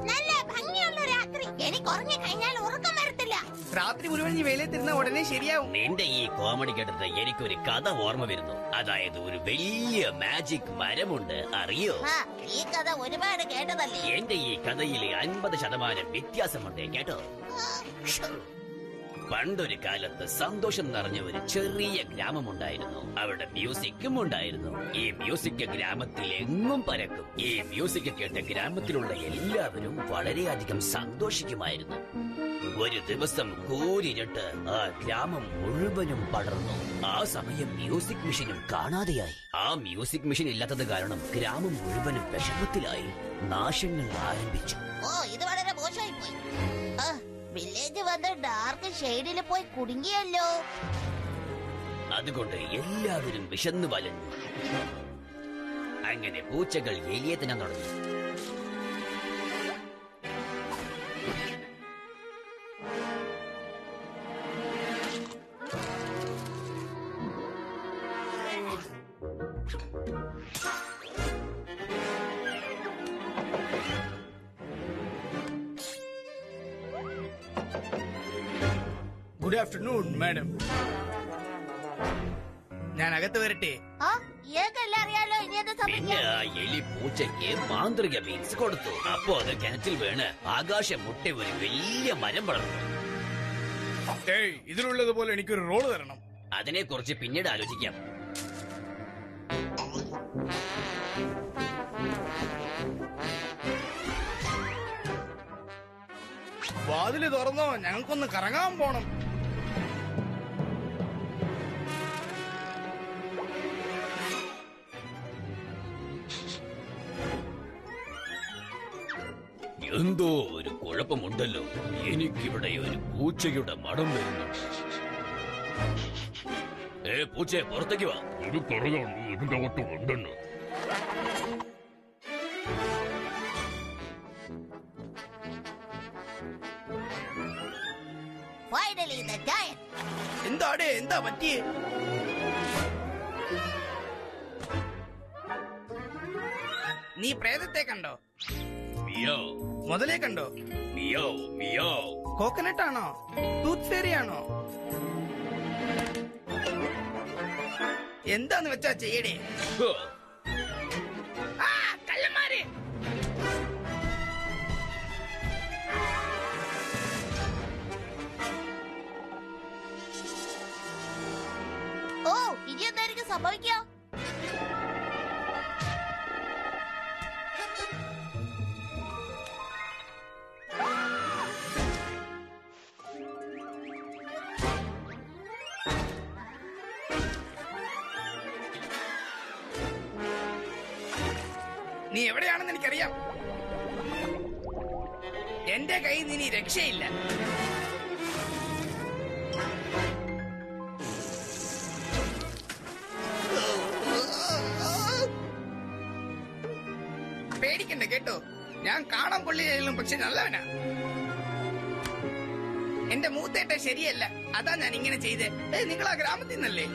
നല്ല ഭംഗിയുള്ള രാത്രി. എനിക്ക് ഉറങ്ങി കഴിഞ്ഞാൽ ഉറക്കം വരത്തില്ല. രാത്രി മുഴുവൻ ഈ വെയിലത്തിരുന്ന ഉടനെ ശരിയാവും. നിന്റെ ഈ കോമഡി കേട്ടിട്ട് എനിക്കൊരു കഥ ഓർമ്മ വരുന്നു. അതായത് ഒരു വലിയ മാജിക് മരമുണ്ട്, അറിയോ? ഈ കഥ ഒരുപാട് കേട്ടതല്ലേ? എന്റെ ഈ കഥയിൽ 50% വ്യത്യാസമുണ്ട് കേട്ടോ. പണ്ടൊരു കാലത്ത് സന്തോഷം നിറഞ്ഞ ഒരു ചെറിയ ഗ്രാമമുണ്ടായിരുന്നു. അവിടെ മ്യൂസിക്കും ഉണ്ടായിരുന്നു. ഈ മ്യൂസിക് ഗ്രാമത്തിൽ എങ്ങും പരക്കും. ഈ മ്യൂസിക് കേട്ട് ഗ്രാമത്തിലുള്ള എല്ലാവരും വളരെയധികം സന്തോഷിക്കുമായിരുന്നു. ഒരു ദിവസം കൂരിരുട്ട് ആ ഗ്രാമം മുഴുവനും പടർന്നു. ആ സമയം മ്യൂസിക് മെഷീനും കാണാതെയായി. ആ മ്യൂസിക് മെഷീൻ ഇല്ലാത്തത് കാരണം ഗ്രാമം മുഴുവനും വിഷമത്തിലായി. നാശങ്ങൾ ആരംഭിച്ചു. ഇത് വളരെ മോശമായി പോയി. വില്ലേജ് വന്ന് ഡാർക്ക് ഷെയ്ഡിൽ പോയി കുടുങ്ങിയല്ലോ. അതുകൊണ്ട് എല്ലാവരും വിശന്നു വലഞ്ഞു. അങ്ങനെ പൂച്ചകൾ എലിയെ തിന്നാൻ തുടങ്ങി. Good afternoon madam. ഞാൻ അകത്ത് വരട്ടെ? അറിയാലോ ഇനി എന്താ പിന്നെ ആ എലി പൂച്ചയ്ക്ക് മാന്ത്രിക ബീൻസ് കൊടുത്തു. അപ്പോ അത് കിണറ്റിൽ വീണ് ആകാശം മുട്ടി ഒരു വലിയ മരം വളർന്നു. ഇതിലുള്ളതുപോലെ എനിക്കൊരു റോള് തരണം. അതിനെ കുറിച്ച് പിന്നീട് ആലോചിക്കാം. വാതില് തുറന്നോ, ഞങ്ങൾക്കൊന്ന് കറങ്ങാൻ പോണം. എന്തോ ഒരു കുഴപ്പമുണ്ടല്ലോ. എനിക്കിവിടെ ഒരു പൂച്ചയുടെ മണം വരുന്നുണ്ട്. പൂച്ചയെ പുറത്തേക്ക് വാ. ഇത് പറയാണ്ട് ഇതിന്റെ ഒട്ടും ഉണ്ടെന്ന്. എന്താടേ, എന്താ പറ്റിയേ? നീ പ്രേതത്തെ കണ്ടോ? മുതലേ കണ്ടോ? കോക്കനട്ട് ആണോ? ടൂത്ത് ഫെയറി ആണോ? എന്താന്ന് വെച്ചാ ചെയ്യടേ. കള്ളന്മാര്! ഇനി എന്തായിരിക്കും സംഭവിക്കുക? നീ എവിടെയാണെന്ന് എനിക്കറിയാം. എന്റെ കയ്യിൽ നിന്ന് ഇനി രക്ഷയില്ല. പേടിക്കണ്ട കേട്ടോ, ഞാൻ കാണാൻ കൊള്ളിയായാലും പക്ഷെ നല്ലവനാ. എന്റെ മൂത്തേട്ട ശരിയല്ല, അതാ ഞാൻ ഇങ്ങനെ ചെയ്തേ. നിങ്ങൾ ആ ഗ്രാമത്തിൽ നിന്നല്ലേ?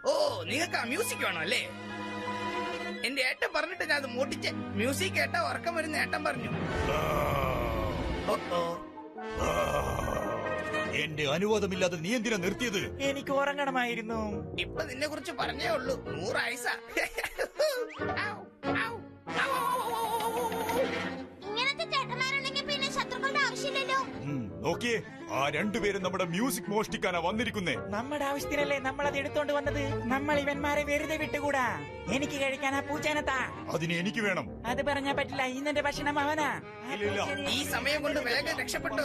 ഓ, നിങ്ങൾക്ക് ആ മ്യൂസിക് വേണോ അല്ലേ? എന്റെ ഏട്ടൻ പറഞ്ഞിട്ട് ഞാൻ അത് മോട്ടിച്ച്. മ്യൂസിക് കേട്ടാ ഉറക്കം വരുന്ന ഏട്ടൻ പറഞ്ഞു. എന്റെ അനുവാദമില്ലാതെ നീ എന്തിനാ നിർത്തിയത്? എനിക്ക് ഉറങ്ങണമായിരുന്നു. ഇപ്പൊ നിന്നെ കുറിച്ച് പറഞ്ഞേ ഉള്ളൂ. 100 ആയുസ. ഇങ്ങനത്തെ ചേട്ടന്മാരുണ്ടെങ്കിൽ പിന്നെ ശത്രുക്കളുടെ ആവശ്യമില്ലല്ലോ. നോക്കിയേ, ആ രണ്ടുപേരും നമ്മുടെ മ്യൂസിക് മോഷ്ടിക്കാനാ വന്നിരിക്കുന്നേ. നമ്മുടെ ആവശ്യത്തിനല്ലേ നമ്മൾ അത് എടുത്തോണ്ട് വന്നത്. നമ്മൾ ഇവന്മാരെ വെറുതെ വിട്ടുകൂടാ. എനിക്ക് കഴിക്കാൻ ആ പൂച്ചേനത്താ. അതിന് എനിക്ക് വേണം. അത് പറഞ്ഞാ പറ്റില്ല. ഇന്നെന്റെ ഭക്ഷണം അവനാ. ഈ സമയം കൊണ്ട് വേഗം രക്ഷപ്പെട്ടോ,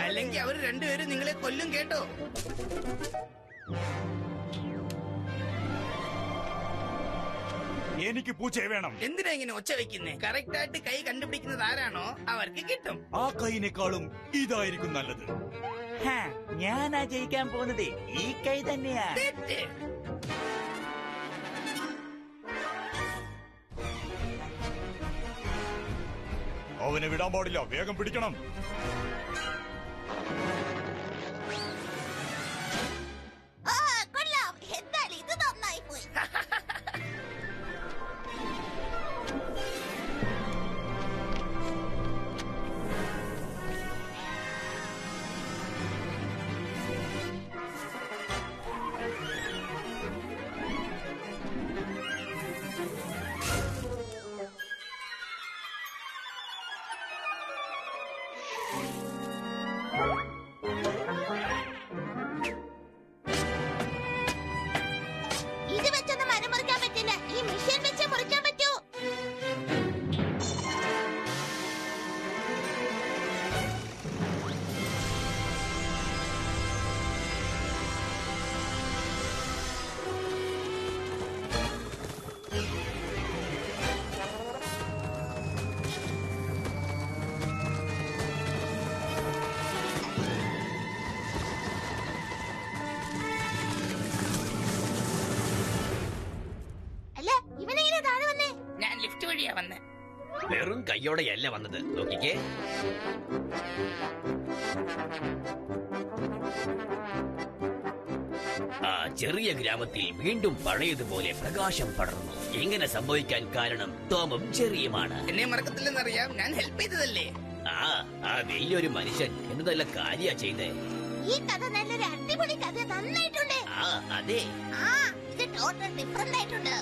അല്ലെങ്കിൽ അവര് രണ്ടുപേരും നിങ്ങളെ കൊല്ലും കേട്ടോ. എനിക്ക് പൂച്ചയെ വേണം. എന്തിനാ ഇങ്ങനെ ഒച്ച വെക്കുന്നേ? കറക്റ്റ് ആയിട്ട് കൈ കണ്ടുപിടിക്കുന്നത് ആരാണോ അവർക്ക് കിട്ടും. ആ കൈനേക്കാളും ഇതായിരിക്കും നല്ലത്. ഞാനാ ജയിക്കാൻ പോകുന്നത്. ഈ കൈ തന്നെയാ. തെറ്റ്. അവനെ വിടാൻ പാടില്ല. വേഗം പിടിക്കണം. കൊള്ളാം. എന്തായാലും ഇത് നന്നായി പോയി. വെറും കൈയോടെയല്ല വന്നത്. നോക്കിക്കേ. ആ ചെറിയ ഗ്രാമത്തിൽ വീണ്ടും പഴയതുപോലെ പ്രകാശം പടർന്നു. ഇങ്ങനെ സംഭവിക്കാൻ കാരണം ടോമും ജെറിയുമാണ്. എന്നെ മറക്കത്തില്ലെന്നറിയാം, ഞാൻ ഹെൽപ്പ് ചെയ്തതല്ലേ. ആ വലിയൊരു മനുഷ്യൻ എന്നതല്ല കാര്യ ചെയ്തേ. ഈ കഥ നല്ലൊരു അടിപൊളി കഥ, നന്നായിട്ടുണ്ട്. അതെ. ഇത് ടോട്ടൽ ഡിഫറെന്റ് ആയിട്ടുണ്ട്.